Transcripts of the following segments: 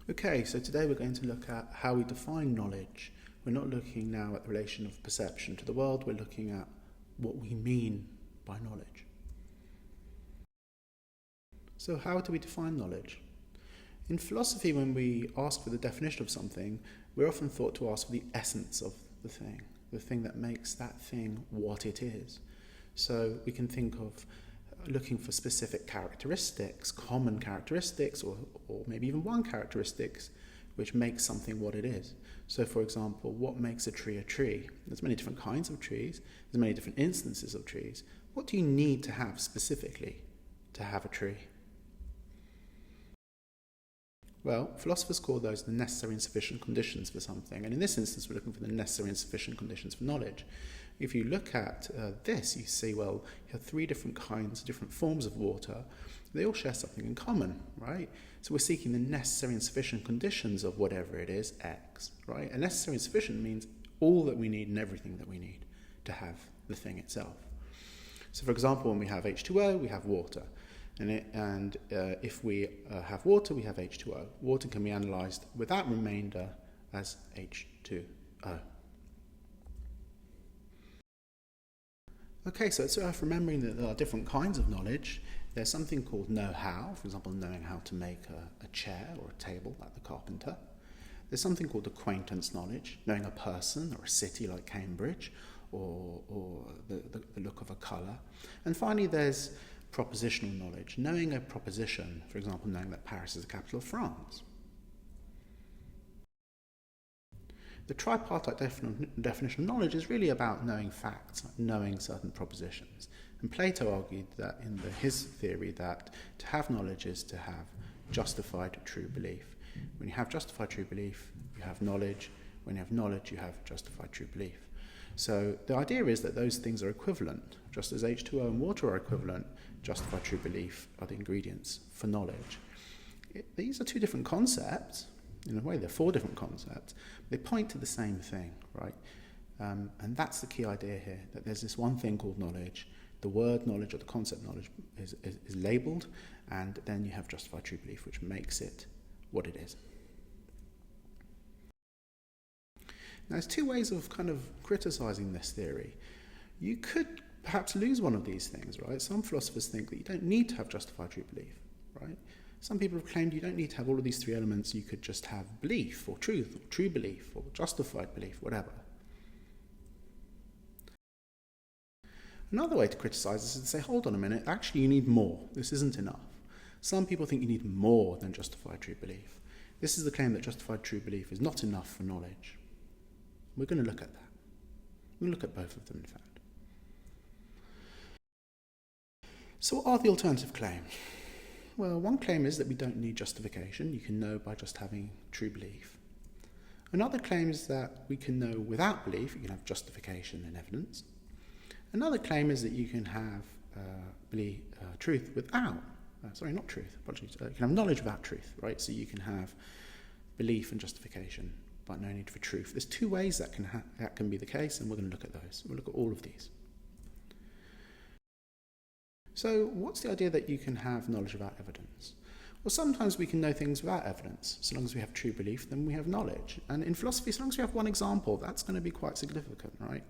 Okay, so today we're going to look at how we define knowledge. We're not looking now at the relation of perception to the world, we're looking at what we mean by knowledge. So how do we define knowledge? In philosophy, when we ask for the definition of something, we're often thought to ask for the essence of the thing that makes that thing what it is. So we can think of looking for specific characteristics, common characteristics, or maybe even one characteristics which makes something what it is. So for example, what makes a tree a tree? There's many different kinds of trees, there's many different instances of trees. What do you need to have specifically to have a tree? Well, philosophers call those the necessary and sufficient conditions for something, and in this instance we're looking for the necessary and sufficient conditions for knowledge. If you look at this, you see, well, you have three different kinds, different forms of water. They all share something in common, right? So we're seeking the necessary and sufficient conditions of whatever it is, X, right? And necessary and sufficient means all that we need and everything that we need to have the thing itself. So for example, when we have H2O, we have water. And if we have water, we have H2O. Water can be analysed without remainder as H2O. Okay, so it's worth remembering that there are different kinds of knowledge. There's something called know-how, for example, knowing how to make a chair or a table, like the carpenter. There's something called acquaintance knowledge, knowing a person or a city like Cambridge, or the look of a colour. And finally, there's propositional knowledge, knowing a proposition, for example, knowing that Paris is the capital of France. The tripartite definition of knowledge is really about knowing facts, knowing certain propositions. And Plato argued that in his theory that to have knowledge is to have justified true belief. When you have justified true belief, you have knowledge. When you have knowledge, you have justified true belief. So the idea is that those things are equivalent. Just as H2O and water are equivalent, justified true belief are the ingredients for knowledge. These are two different concepts. In a way, they're four different concepts. They point to the same thing, right? And that's the key idea here, that there's this one thing called knowledge. The word knowledge or the concept knowledge is labelled, and then you have justified true belief, which makes it what it is. Now, there's two ways of kind of criticising this theory. You could perhaps lose one of these things, right? Some philosophers think that you don't need to have justified true belief, right? Some people have claimed you don't need to have all of these three elements, you could just have belief, or truth, or true belief, or justified belief, whatever. Another way to criticise this is to say, hold on a minute, actually you need more, this isn't enough. Some people think you need more than justified true belief. This is the claim that justified true belief is not enough for knowledge. We're going to look at that. We're going to look at both of them, in fact. So what are the alternative claims? Well, one claim is that we don't need justification. You can know by just having true belief. Another claim is that we can know without belief. You can have justification and evidence. Another claim is that you can have truth without, not truth, apologies. You can have knowledge without truth, right? So you can have belief and justification, but no need for truth. There's two ways that can be the case, and we're going to look at those. We'll look at all of these. So what's the idea that you can have knowledge without evidence? Well, sometimes we can know things without evidence. So long as we have true belief, then we have knowledge. And in philosophy, so long as we have one example, that's going to be quite significant, right?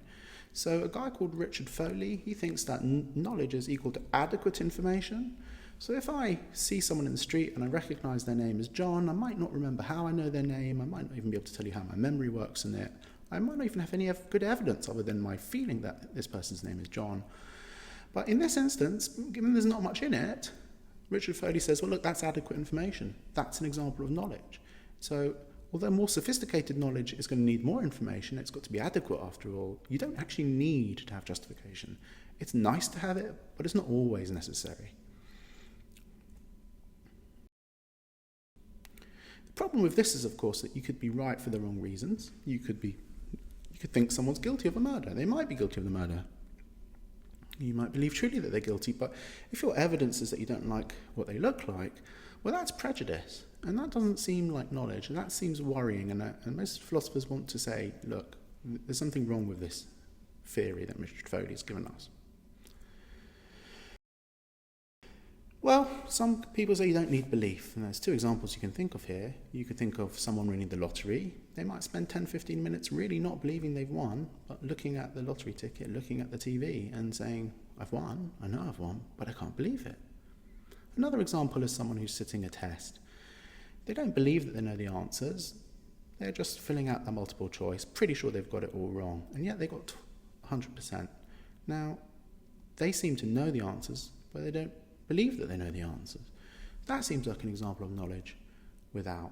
So a guy called Richard Foley, he thinks that knowledge is equal to adequate information. So if I see someone in the street and I recognise their name as John, I might not remember how I know their name, I might not even be able to tell you how my memory works in it. I might not even have any good evidence other than my feeling that this person's name is John. But in this instance, given there's not much in it, Richard Foley says, well, look, that's adequate information. That's an example of knowledge. So although more sophisticated knowledge is going to need more information, it's got to be adequate after all. You don't actually need to have justification. It's nice to have it, but it's not always necessary. The problem with this is, of course, that you could be right for the wrong reasons. You could think someone's guilty of a murder. They might be guilty of the murder. You might believe truly that they're guilty, but if your evidence is that you don't like what they look like, well, that's prejudice. And that doesn't seem like knowledge, and that seems worrying. And most philosophers want to say, look, there's something wrong with this theory that Richard Foley has given us. Well, some people say you don't need belief, and there's two examples you can think of here. You could think of someone winning the lottery. They might spend 10, 15 minutes really not believing they've won, but looking at the lottery ticket, looking at the TV and saying, I've won, I know I've won, but I can't believe it. Another example is someone who's sitting a test. They don't believe that they know the answers. They're just filling out the multiple choice, pretty sure they've got it all wrong, and yet they got 100%. Now, they seem to know the answers, but they don't believe that they know the answers. That seems like an example of knowledge without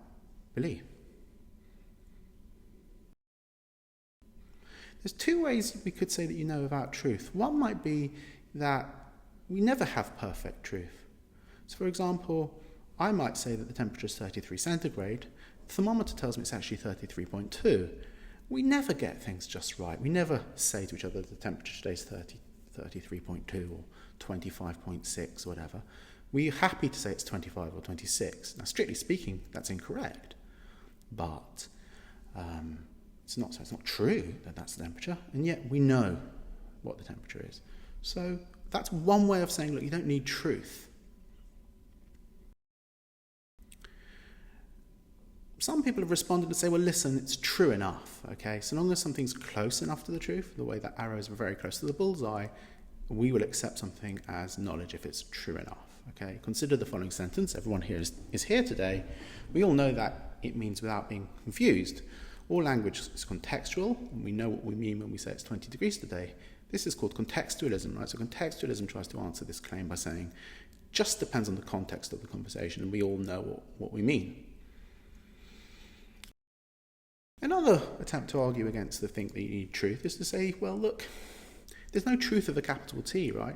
belief. There's two ways we could say that you know without truth. One might be that we never have perfect truth. So, for example, I might say that the temperature is 33 centigrade. The thermometer tells me it's actually 33.2. We never get things just right. We never say to each other the temperature today is 33.2 or 25.6 or whatever. We're happy to say it's 25 or 26. Now, strictly speaking, that's incorrect. But it's not true that that's the temperature, and yet we know what the temperature is. So that's one way of saying, look, you don't need truth. Some people have responded to say, well, listen, it's true enough, okay? So long as something's close enough to the truth, the way that arrows were very close to the bullseye, we will accept something as knowledge if it's true enough, okay? Consider the following sentence. Everyone here is here today. We all know that it means without being confused. All language is contextual, and we know what we mean when we say it's 20 degrees today. This is called contextualism, right? So contextualism tries to answer this claim by saying, just depends on the context of the conversation, and we all know what we mean. Another attempt to argue against the think that you need truth is to say, well, look, there's no truth of a capital T, right?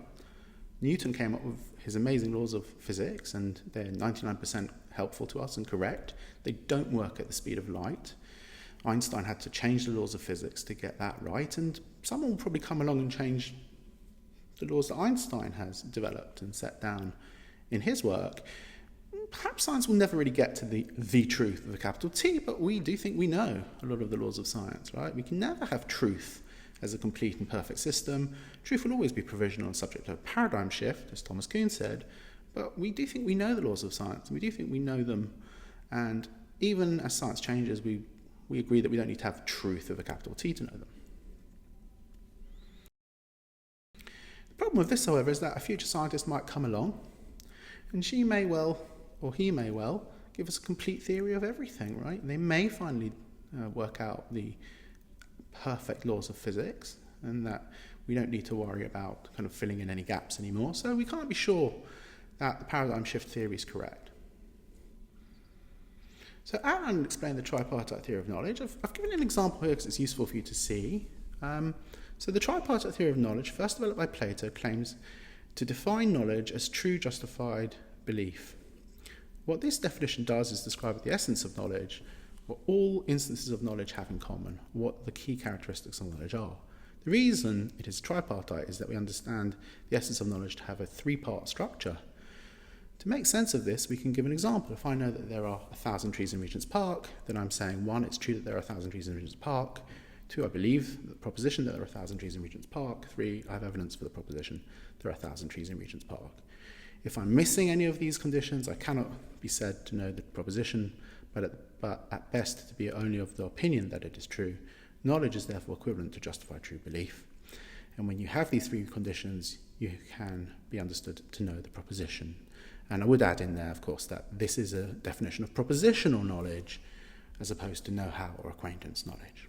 Newton came up with his amazing laws of physics, and they're 99% helpful to us and correct. They don't work at the speed of light. Einstein had to change the laws of physics to get that right, and someone will probably come along and change the laws that Einstein has developed and set down in his work. Perhaps science will never really get to the truth of a capital T, but we do think we know a lot of the laws of science, right? We can never have truth as a complete and perfect system. Truth will always be provisional and subject to a paradigm shift, as Thomas Kuhn said, but we do think we know the laws of science, and we do think we know them, and even as science changes, we agree that we don't need to have truth of a capital T to know them. The problem with this, however, is that a future scientist might come along, and she may well, or he may well, give us a complete theory of everything, right? They may finally work out the perfect laws of physics, and that we don't need to worry about kind of filling in any gaps anymore. So we can't be sure that the paradigm shift theory is correct. So Aaron explained the tripartite theory of knowledge. I've given an example here because it's useful for you to see. So the tripartite theory of knowledge, first developed by Plato, claims to define knowledge as true justified belief. What this definition does is describe the essence of knowledge, what all instances of knowledge have in common, what the key characteristics of knowledge are. The reason it is tripartite is that we understand the essence of knowledge to have a three-part structure. To make sense of this, we can give an example. If I know that there are 1,000 trees in Regent's Park, then I'm saying, 1, it's true that there are 1,000 trees in Regent's Park. 2, I believe the proposition that there are 1,000 trees in Regent's Park. 3, I have evidence for the proposition there are 1,000 trees in Regent's Park. If I'm missing any of these conditions, I cannot be said to know the proposition, but at best to be only of the opinion that it is true. Knowledge is therefore equivalent to justified true belief. And when you have these three conditions, you can be understood to know the proposition. And I would add in there, of course, that this is a definition of propositional knowledge as opposed to know-how or acquaintance knowledge.